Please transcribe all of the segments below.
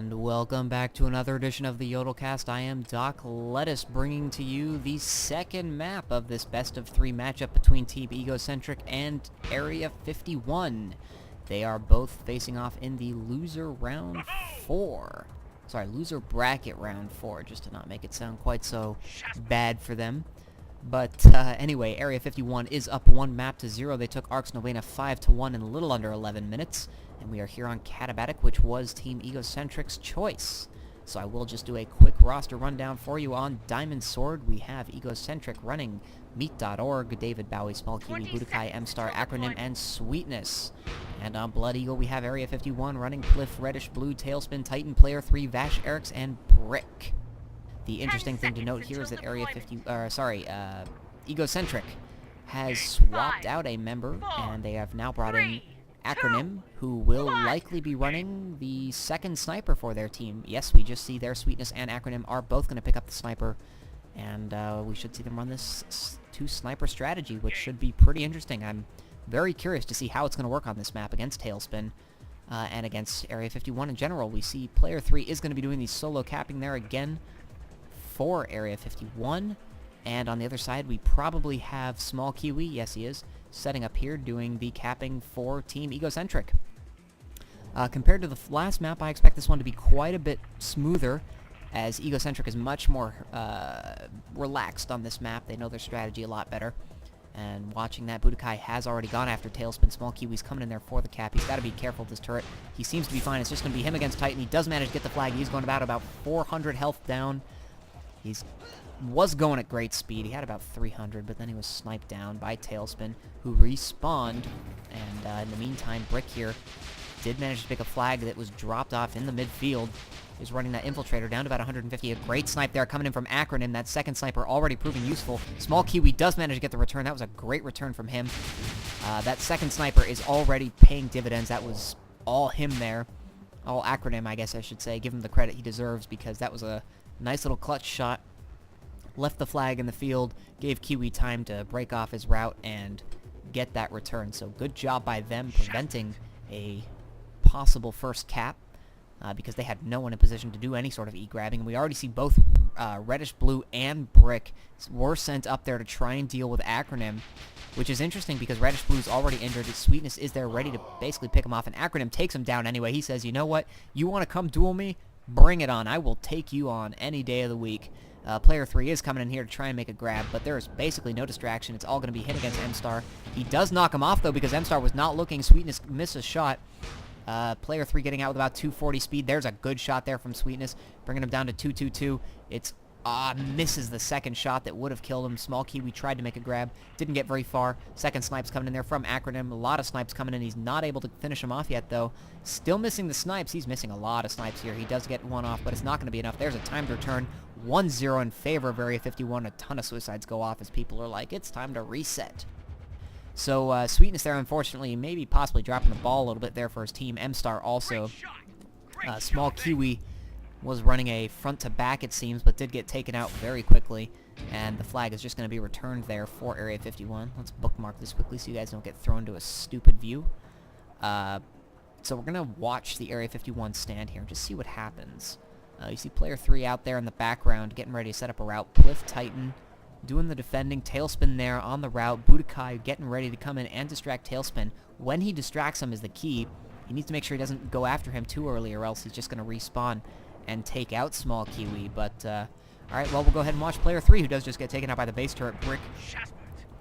And welcome back to another edition of the YodelCast. I am Doc Lettuce, bringing to you the second map of this best-of-3 matchup between Team Egocentric and Area 51. They are both facing off in the loser round 4. Sorry, loser bracket round 4, just to not make it sound quite so bad for them. But anyway, Area 51 is up 1-0. They took Arcs Novena 5-1 in a little under 11 minutes. And we are here on Katabatic, which was Team Egocentric's choice. So I will just do a quick roster rundown for you. On Diamond Sword, we have Egocentric running Meat.org, David Bowie, Small Kiwi, Budokai, M-Star, Acronym, and Sweetness. And on Blood Eagle, we have Area 51 running Cliff, Reddish Blue, Tailspin, Titan, Player 3, Vash, Erics, and Brick. The interesting thing to note here is that Egocentric has swapped out a member, and they have now brought in Acronym, who will likely be running the second sniper for their team. Yes, we just see their Sweetness and Acronym are both going to pick up the sniper, and we should see them run this two-sniper strategy, which should be pretty interesting. I'm very curious to see how it's going to work on this map against Tailspin and against Area 51 in general. We see Player 3 is going to be doing the solo capping there again for Area 51, and on the other side we probably have Small Kiwi, yes he is, setting up here doing the capping for Team Egocentric. Compared to the last map, I expect this one to be quite a bit smoother, as Egocentric is much more relaxed on this map. They know their strategy a lot better. And watching that, Budokai has already gone after Tailspin. Small Kiwi's coming in there for the cap. He's got to be careful with this turret. He seems to be fine. It's just going to be him against Titan. He does manage to get the flag. He's going about 400 health down. He's was going at great speed. He had about 300, but then he was sniped down by Tailspin, who respawned. And in the meantime, Brick here did manage to pick a flag that was dropped off in the midfield. He's running that Infiltrator down to about 150. A great snipe there coming in from Acronym. That second sniper already proving useful. Small Kiwi does manage to get the return. That was a great return from him. That second sniper is already paying dividends. That was all him there. All Acronym, I guess I should say. Give him the credit he deserves, because that was a nice little clutch shot. Left the flag in the field, gave Kiwi time to break off his route and get that return. So good job by them preventing a possible first cap, because they had no one in position to do any sort of E-grabbing. We already see both Reddish Blue and Brick were sent up there to try and deal with Acronym, which is interesting because Reddish Blue's already injured. His Sweetness is there ready to basically pick him off, and Acronym takes him down anyway. He says, you know what, you want to come duel me? Bring it on. I will take you on any day of the week. Player 3 is coming in here to try and make a grab, but there is basically no distraction. It's all going to be hit against M-Star. He does knock him off, though, because M-Star was not looking. Sweetness misses a shot. Player 3 getting out with about 240 speed. There's a good shot there from Sweetness, bringing him down to 222. It's misses the second shot that would have killed him. Small Kiwi tried to make a grab, didn't get very far. Second snipes coming in there from Acronym. A lot of snipes coming in. He's not able to finish him off yet, though. Still missing the snipes. He's missing a lot of snipes here. He does get one off, but it's not going to be enough. There's a timed return. 1-0 in favor of Area 51. A ton of suicides go off as people are like, it's time to reset. So Sweetness there, unfortunately, maybe possibly dropping the ball a little bit there for his team. M-Star also. Small Kiwi was running a front to back, it seems, but did get taken out very quickly, and the flag is just going to be returned there for Area 51. Let's bookmark this quickly so you guys don't get thrown to a stupid view. So we're going to watch the Area 51 stand here and just see what happens. You see Player 3 out there in the background getting ready to set up a route. Cliff, Titan doing the defending. Tailspin there on the route. Budokai getting ready to come in and distract Tailspin. When he distracts him is the key. He needs to make sure he doesn't go after him too early, or else he's just going to respawn and take out Small Kiwi. But, alright, well, we'll go ahead and watch Player 3, who does just get taken out by the base turret. Brick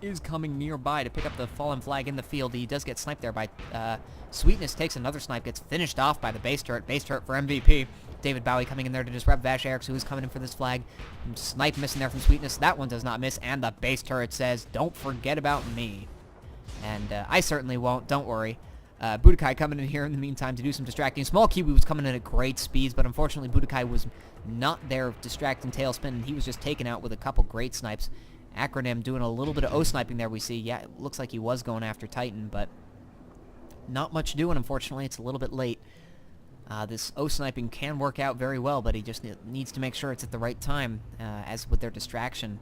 is coming nearby to pick up the fallen flag in the field. He does get sniped there by Sweetness. Takes another snipe, gets finished off by the base turret. Base turret for MVP. David Bowie coming in there to disrupt Vash Erics, who is coming in for this flag. Snipe missing there from Sweetness. That one does not miss, and the base turret says, don't forget about me. And I certainly won't, don't worry. Budokai coming in here in the meantime to do some distracting. Small Kiwi was coming in at great speeds, but unfortunately Budokai was not there distracting Tailspin, and he was just taken out with a couple great snipes. Acronym doing a little bit of O-sniping there, we see. Yeah, it looks like he was going after Titan, but not much doing, unfortunately. It's a little bit late. This O-sniping can work out very well, but he just needs to make sure it's at the right time, as with their distraction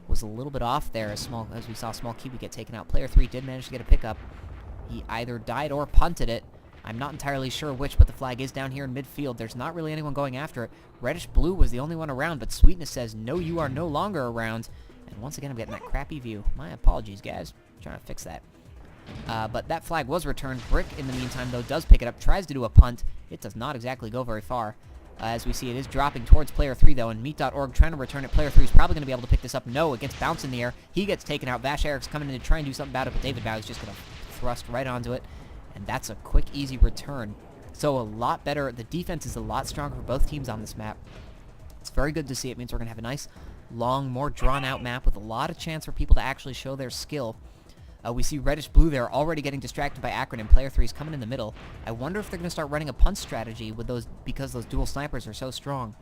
was a little bit off there as we saw Small Kiwi get taken out. Player 3 did manage to get a pickup. He either died or punted it, I'm not entirely sure which, but the flag is down here in midfield. There's not really anyone going after it. Reddish-blue was the only one around, but Sweetness says, no, you are no longer around. And once again, I'm getting that crappy view. My apologies, guys. I'm trying to fix that. But that flag was returned. Brick, in the meantime, though, does pick it up, tries to do a punt. It does not exactly go very far. As we see, it is dropping towards player 3, though, and Meat.org trying to return it. Player 3 is probably going to be able to pick this up. No, it gets bounced in the air. He gets taken out. Vash Eric's coming in to try and do something about it, but David Bowie's just going to thrust right onto it. And that's a quick, easy return. So a lot better. The defense is a lot stronger for both teams on this map. It's very good to see. It means we're going to have a nice, long, more drawn-out map with a lot of chance for people to actually show their skill. We see Reddish-Blue there already getting distracted by Acronym. Player 3 is coming in the middle. I wonder if they're going to start running a punt strategy with those, because those dual snipers are so strong.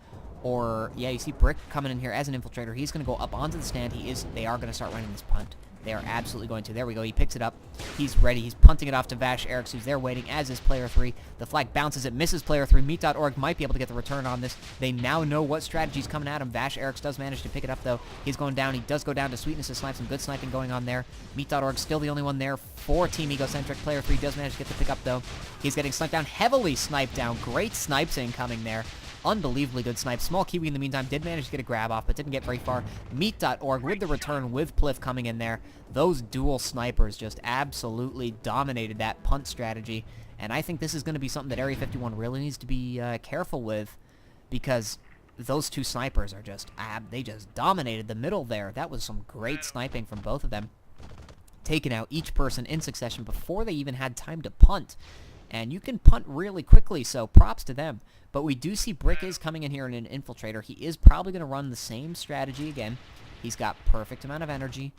Or, yeah, you see Brick coming in here as an infiltrator. He's going to go up onto the stand. They are going to start running this punt. They are absolutely going to. There we go. He picks it up. He's ready. He's punting it off to Vash Eriks, who's there waiting, as is Player 3. The flag bounces. It misses Player 3. Meat.org might be able to get the return on this. They now know what strategy's coming at him. Vash Eriks does manage to pick it up, though. He's going down. He does go down to Sweetness to snipe. Some good sniping going on there. Meat.org still the only one there for Team Egocentric. Player 3 does manage to get the pick up, though. He's getting sniped down. Heavily sniped down. Great snipes incoming there. Unbelievably good snipe. Small Kiwi, in the meantime, did manage to get a grab off, but didn't get very far. Meat.org with the return with Pliff coming in there. Those dual snipers just absolutely dominated that punt strategy, and I think this is going to be something that Area 51 really needs to be careful with, because those two snipers are just, they just dominated the middle there. That was some great sniping from both of them. Taking out each person in succession before they even had time to punt. And you can punt really quickly, so props to them. But we do see Brick is coming in here in an infiltrator. He is probably going to run the same strategy again. He's got perfect amount of energy.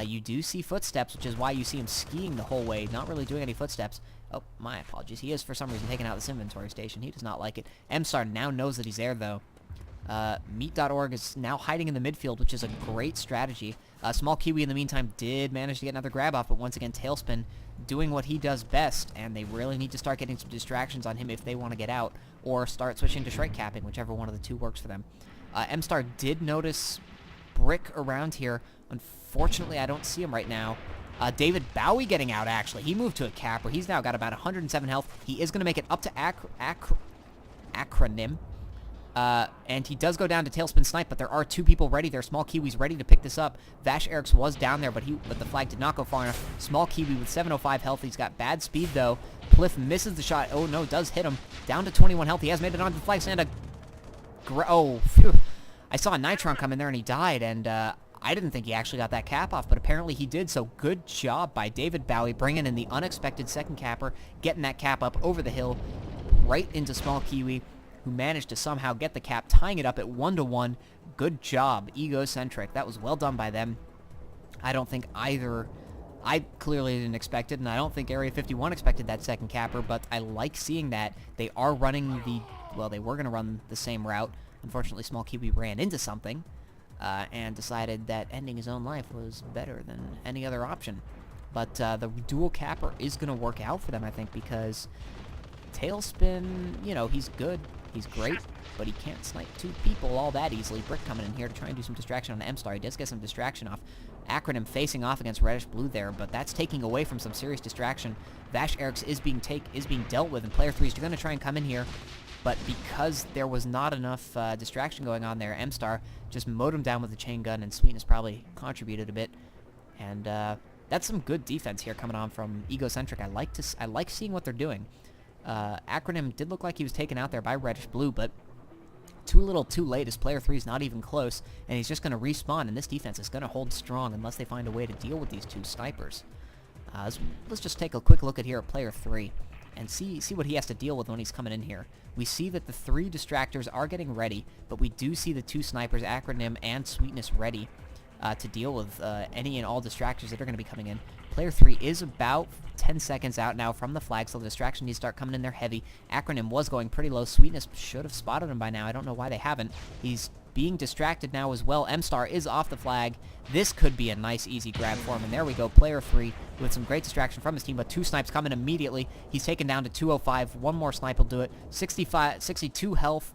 You do see footsteps, which is why you see him skiing the whole way, not really doing any footsteps. Oh, my apologies. He is, for some reason, taking out this inventory station. He does not like it. M-Star now knows that he's there, though. Meat.org is now hiding in the midfield, which is a great strategy. Small Kiwi, in the meantime, did manage to get another grab off, but once again, Tailspin doing what he does best, and they really need to start getting some distractions on him if they want to get out, or start switching to Shrike Capping, whichever one of the two works for them. M-Star did notice Brick around here. Unfortunately, I don't see him right now. David Bowie getting out, actually. He moved to a capper. He's now got about 107 health. He is going to make it up to Acronym. And he does go down to Tailspin Snipe, but there are two people ready there. Small Kiwi's ready to pick this up. Vash Eriks was down there, but the flag did not go far enough. Small Kiwi with 705 health. He's got bad speed, though. Pliff misses the shot. Oh, no, does hit him. Down to 21 health. He has made it onto the flag stand. Oh, phew. I saw a Nitron come in there, and he died, and I didn't think he actually got that cap off, but apparently he did, so good job by David Bowie bringing in the unexpected second capper, getting that cap up over the hill, right into Small Kiwi, who managed to somehow get the cap, tying it up at 1-1. Good job, Egocentric. That was well done by them. I don't think either... I clearly didn't expect it, and I don't think Area 51 expected that second capper, but I like seeing that. They are running the... Well, they were going to run the same route. Unfortunately, Small Kiwi ran into something, and decided that ending his own life was better than any other option. But the dual capper is going to work out for them, I think, because Tailspin, you know, he's good. He's great, but he can't snipe two people all that easily. Brick coming in here to try and do some distraction on M-Star. He does get some distraction off. Acronym facing off against Reddish-Blue there, but that's taking away from some serious distraction. Vash Eriks is being dealt with, and Player 3 is going to try and come in here, but because there was not enough distraction going on there, M-Star just mowed him down with the chain gun, and Sweetness probably contributed a bit. And that's some good defense here coming on from Egocentric. I like seeing what they're doing. Acronym did look like he was taken out there by Reddish-Blue, but too little too late, as Player 3 is not even close, and he's just going to respawn, and this defense is going to hold strong unless they find a way to deal with these two snipers. Let's just take a quick look at here at Player 3 and see what he has to deal with when he's coming in here. We see that the three distractors are getting ready, but we do see the two snipers, Acronym and Sweetness, ready to deal with any and all distractors that are going to be coming in. Player 3 is about 10 seconds out now from the flag, so the distraction needs to start coming in there heavy. Acronym was going pretty low. Sweetness should have spotted him by now. I don't know why they haven't. He's being distracted now as well. M-Star is off the flag. This could be a nice, easy grab for him, and there we go. Player 3 with some great distraction from his team, but two snipes coming immediately. He's taken down to 205. One more snipe will do it. 62 health.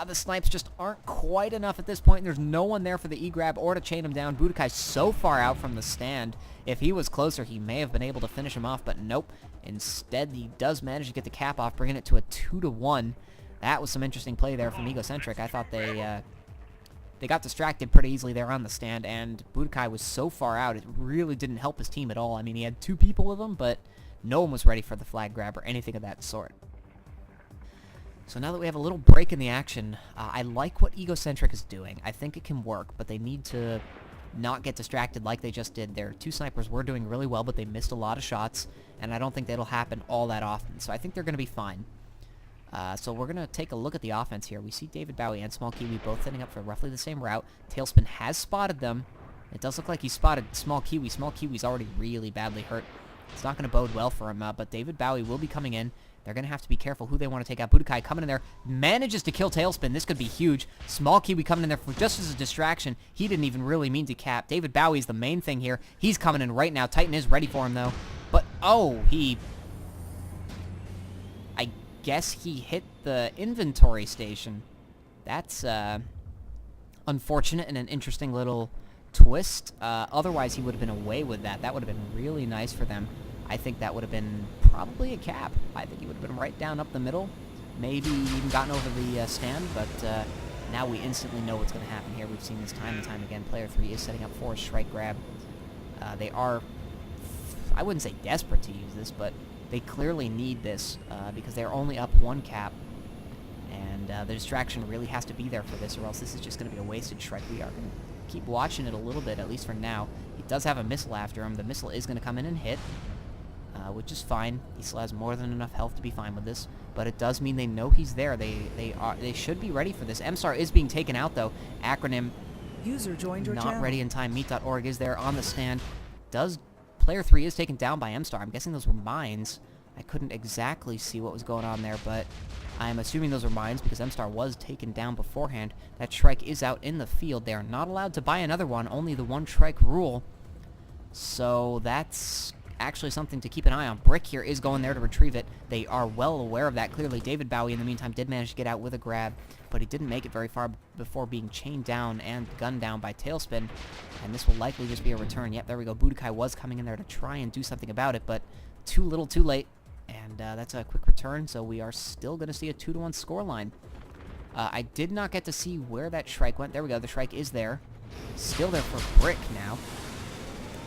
The snipes just aren't quite enough at this point. There's no one there for the E-grab or to chain him down. Budokai's so far out from the stand. If he was closer, he may have been able to finish him off, but nope. Instead, he does manage to get the cap off, bringing it to a 2-1. That was some interesting play there from Egocentric. I thought they got distracted pretty easily there on the stand, and Budokai was so far out, it really didn't help his team at all. I mean, he had 2 people with him, but no one was ready for the flag grab or anything of that sort. So now that we have a little break in the action, I like what Egocentric is doing. I think it can work, but they need to not get distracted like they just did. Their 2 snipers were doing really well, but they missed a lot of shots, and I don't think that'll happen all that often. So I think they're going to be fine. So we're going to take a look at the offense here. We see David Bowie and Small Kiwi both setting up for roughly the same route. Tailspin has spotted them. It does look like he spotted Small Kiwi. Small Kiwi's already really badly hurt. It's not going to bode well for him, but David Bowie will be coming in. They're going to have to be careful who they want to take out. Budokai coming in there, manages to kill Tailspin. This could be huge. Small Kiwi coming in there for just as a distraction. He didn't even really mean to cap. David Bowie's the main thing here. He's coming in right now. Titan is ready for him, though. But, oh, I guess he hit the inventory station. That's unfortunate and an interesting little twist. Otherwise, he would have been away with that. That would have been really nice for them. I think that would have been probably a cap. I think he would have been right down up the middle. Maybe even gotten over the stand, but now we instantly know what's going to happen here. We've seen this time and time again. Player 3 is setting up for a strike grab. They are, I wouldn't say desperate to use this, but they clearly need this because they're only up 1 cap. And the distraction really has to be there for this, or else this is just going to be a wasted strike. We are going to keep watching it a little bit, at least for now. He does have a missile after him. The missile is going to come in and hit. Which is fine. He still has more than enough health to be fine with this, but it does mean they know he's there. They should be ready for this. MStar is being taken out though. Acronym User joined your not channel. ready in time. Meet.org is there on the stand. Player 3 is taken down by MStar. I'm guessing those were mines. I couldn't exactly see what was going on there, but I'm assuming those are mines because MStar was taken down beforehand. That strike is out in the field. They are not allowed to buy another one. Only the 1 strike rule. So that's actually something to keep an eye on. Brick here is going there to retrieve it. They are well aware of that. Clearly, David Bowie, in the meantime, did manage to get out with a grab, but he didn't make it very far before being chained down and gunned down by Tailspin, and this will likely just be a return. Yep, there we go. Budokai was coming in there to try and do something about it, but too little, too late, and that's a quick return, so we are still going to see a 2-1 scoreline. I did not get to see where that strike went. There we go. The strike is there. Still there for Brick now.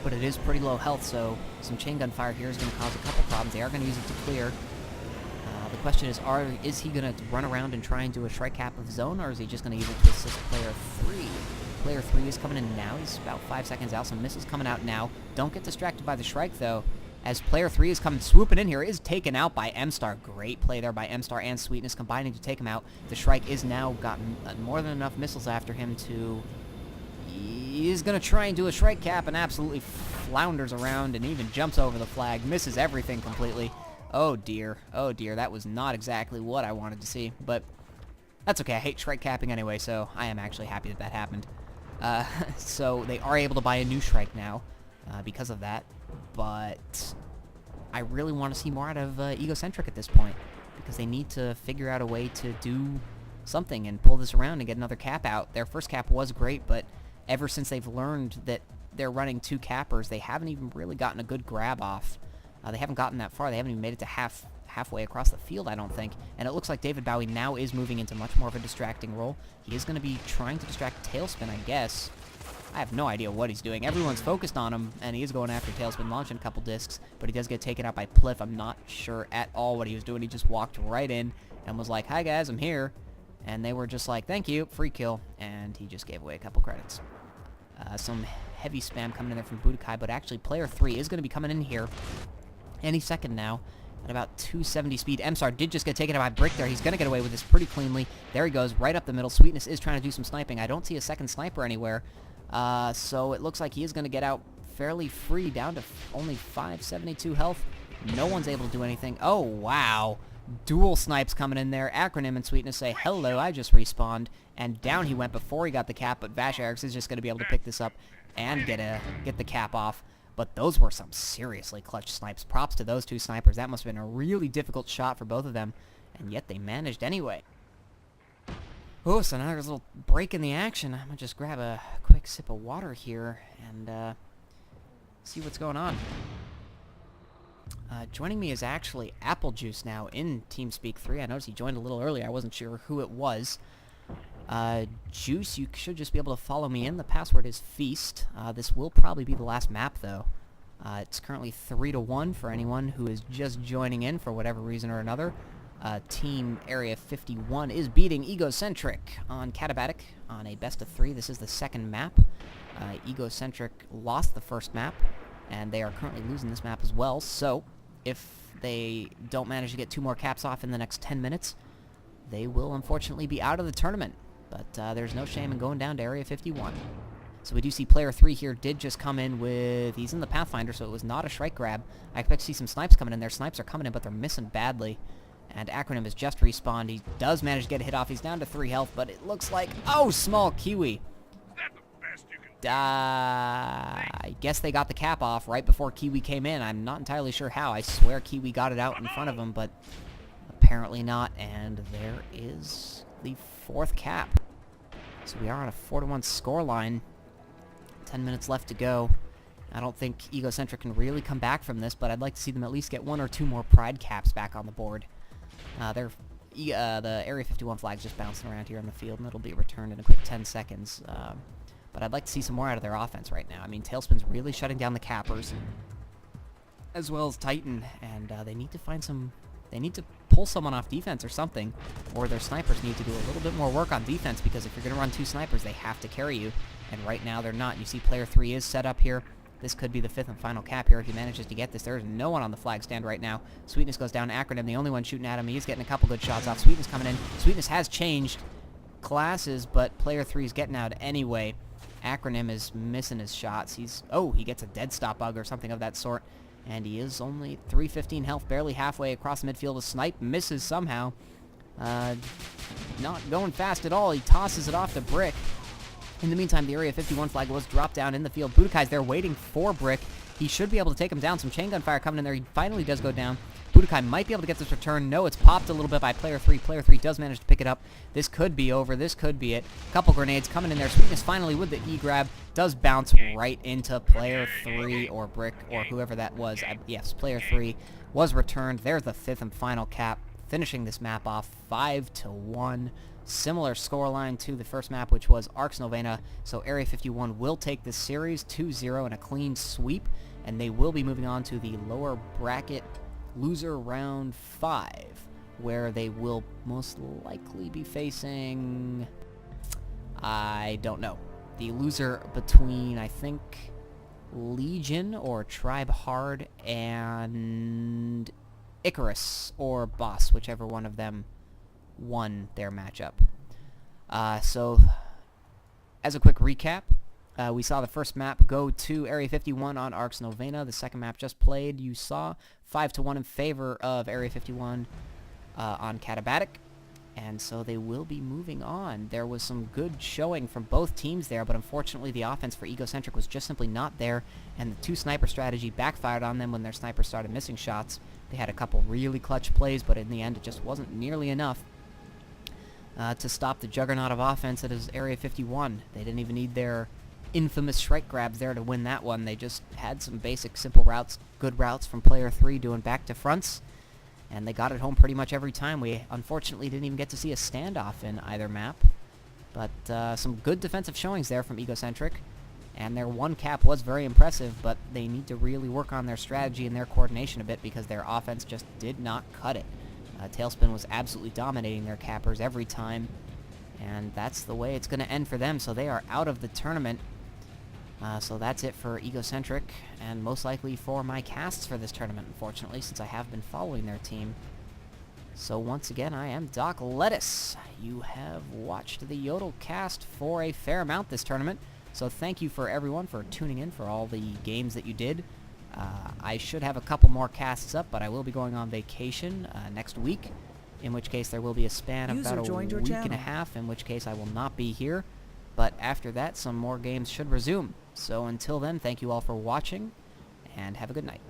But it is pretty low health, so some chain gun fire here is going to cause a couple problems. They are going to use it to clear. The question is he going to run around and try and do a strike cap of zone, or is he just going to use it to assist player 3? Player 3 is coming in now. He's about 5 seconds out. Some missiles coming out now. Don't get distracted by the strike, though, as player 3 is coming swooping in here. Is taken out by MStar. Great play there by MStar and Sweetness combining to take him out. The strike is now gotten more than enough missiles after him to... He is going to try and do a strike cap and absolutely flounders around and even jumps over the flag. Misses everything completely. Oh dear. Oh dear. That was not exactly what I wanted to see. But that's okay. I hate strike capping anyway, so I am actually happy that that happened. So they are able to buy a new strike now because of that. But I really want to see more out of Egocentric at this point, because they need to figure out a way to do something and pull this around and get another cap out. Their first cap was great, but ever since they've learned that they're running 2 cappers, they haven't even really gotten a good grab off. They haven't gotten that far. They haven't even made it to halfway across the field, I don't think. And it looks like David Bowie now is moving into much more of a distracting role. He is going to be trying to distract Tailspin, I guess. I have no idea what he's doing. Everyone's focused on him, and he is going after Tailspin, launching a couple discs, but he does get taken out by Pliff. I'm not sure at all what he was doing. He just walked right in and was like, "Hi guys, I'm here." And they were just like, "Thank you, free kill," and he just gave away a couple credits. Some heavy spam coming in there from Budokai, but actually player 3 is going to be coming in here any second now at about 270 speed. MStar did just get taken out by Brick there. He's going to get away with this pretty cleanly. There he goes, right up the middle. Sweetness is trying to do some sniping. I don't see a second sniper anywhere, so it looks like he is going to get out fairly free, down to only 572 health. No one's able to do anything. Oh, wow. Dual snipes coming in there. Acronym and Sweetness say, "Hello, I just respawned." And down he went before he got the cap, but Vasharix is just going to be able to pick this up and get the cap off. But those were some seriously clutch snipes. Props to those 2 snipers. That must have been a really difficult shot for both of them, and yet they managed anyway. Oh, so now there's a little break in the action. I'm gonna just grab a quick sip of water here and see what's going on. Joining me is actually Apple Juice now in TeamSpeak 3. I noticed he joined a little early. I wasn't sure who it was. Juice, you should just be able to follow me in. The password is Feast. This will probably be the last map, though. It's currently 3-1 for anyone who is just joining in for whatever reason or another. Team Area 51 is beating Egocentric on Katabatic on a best of 3. This is the second map. Egocentric lost the first map, and they are currently losing this map as well. So, if they don't manage to get 2 more caps off in the next 10 minutes, they will unfortunately be out of the tournament. But there's no shame in going down to Area 51. So we do see player 3 here did just come in with... He's in the Pathfinder, so it was not a Shrike grab. I expect to see some snipes coming in there. Snipes are coming in, but they're missing badly. And Acronym has just respawned. He does manage to get a hit off. He's down to 3 health, but it looks like... Oh, small Kiwi. Is that the best you can I guess they got the cap off right before Kiwi came in. I'm not entirely sure how. I swear Kiwi got it out in front of him, but apparently not. And there is the 4th cap. So we are on a 4-1 scoreline. 10 minutes left to go. I don't think Egocentric can really come back from this, but I'd like to see them at least get 1 or 2 more Pride caps back on the board. The Area 51 flag's just bouncing around here on the field, and it'll be returned in a quick 10 seconds. But I'd like to see some more out of their offense right now. I mean, Tailspin's really shutting down the cappers, as well as Titan, and they need to find some... They need to pull someone off defense or something, or their snipers need to do a little bit more work on defense, because if you're going to run 2 snipers, they have to carry you, and right now they're not. You see player 3 is set up here. This could be the 5th and final cap here if he manages to get this. There's no one on the flag stand right now. Sweetness goes down to Acronym, the only one shooting at him. He's getting a couple good shots off. Sweetness coming in. Sweetness has changed classes, but player 3 is getting out anyway. Acronym is missing his shots. He gets a dead stop bug or something of that sort. And he is only 315 health, barely halfway across the midfield. A snipe misses somehow. Not going fast at all. He tosses it off to Brick. In the meantime, the Area 51 flag was dropped down in the field. Budokai's there waiting for Brick. He should be able to take him down. Some chain gun fire coming in there. He finally does go down. Budokai might be able to get this return. No, it's popped a little bit by player 3. Player 3 does manage to pick it up. This could be over. This could be it. Couple grenades coming in there. Sweetness finally with the E-grab. Does bounce right into player 3 or Brick or whoever that was. Yes, player 3 was returned. There's the 5th and final cap, finishing this map off 5-1. Similar scoreline to the first map, which was Arcs Novena. So Area 51 will take this series 2-0 in a clean sweep, and they will be moving on to the lower bracket loser round 5, where they will most likely be facing... I don't know. The loser between, I think, Legion or Tribe Hard and Icarus or Boss, whichever one of them won their matchup. So, as a quick recap, we saw the first map go to Area 51 on Arcs Novena. The second map just played, you saw 5-1 in favor of Area 51 on Katabatic. And so they will be moving on. There was some good showing from both teams there, but unfortunately the offense for Egocentric was just simply not there, and the 2 sniper strategy backfired on them when their snipers started missing shots. They had a couple really clutch plays, but in the end it just wasn't nearly enough to stop the juggernaut of offense that is Area 51. They didn't even need their infamous Shrike grabs there to win that one. They just had some basic simple routes, good routes from player 3 doing back to fronts, and they got it home pretty much every time. We unfortunately didn't even get to see a standoff in either map, but some good defensive showings there from Egocentric, and their 1 cap was very impressive, but they need to really work on their strategy and their coordination a bit because their offense just did not cut it. Tailspin was absolutely dominating their cappers every time, and that's the way it's going to end for them, so they are out of the tournament. So that's it for Egocentric, and most likely for my casts for this tournament, unfortunately, since I have been following their team. So once again, I am Doc Lettuce. You have watched the YodelCast for a fair amount this tournament, so thank you for everyone for tuning in for all the games that you did. I should have a couple more casts up, but I will be going on vacation next week, in which case there will be a span of about a week and a half, in which case I will not be here. But after that, some more games should resume. So until then, thank you all for watching, and have a good night.